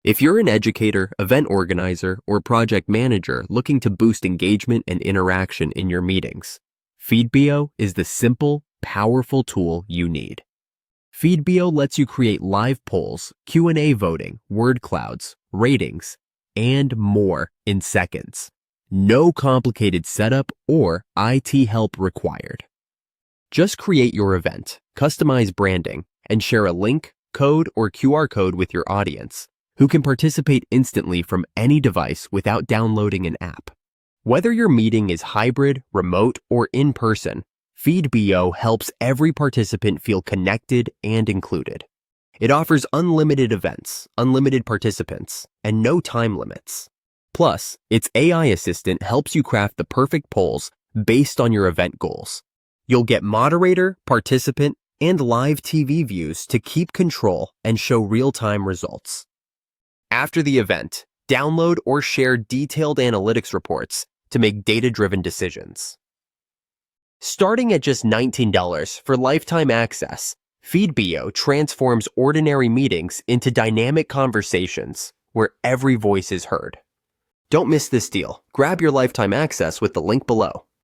If you're an educator, event organizer, or project manager looking to boost engagement and interaction in your meetings, Feedbeo is the simple, powerful tool you need. Feedbeo lets you create live polls, Q&A voting, word clouds, ratings, and more in seconds. No complicated setup or IT help required. Just create your event, customize branding, and share a link, code, or QR code with your audience, who can participate instantly from any device without downloading an app. Whether your meeting is hybrid, remote, or in person, Feedbeo helps every participant feel connected and included. It offers unlimited events, unlimited participants, and no time limits. Plus, its AI assistant helps you craft the perfect polls based on your event goals. You'll get moderator, participant, and live TV views to keep control and show real-time results. After the event, download or share detailed analytics reports to make data-driven decisions. Starting at just $19 for lifetime access, Feedbeo transforms ordinary meetings into dynamic conversations where every voice is heard. Don't miss this deal. Grab your lifetime access with the link below.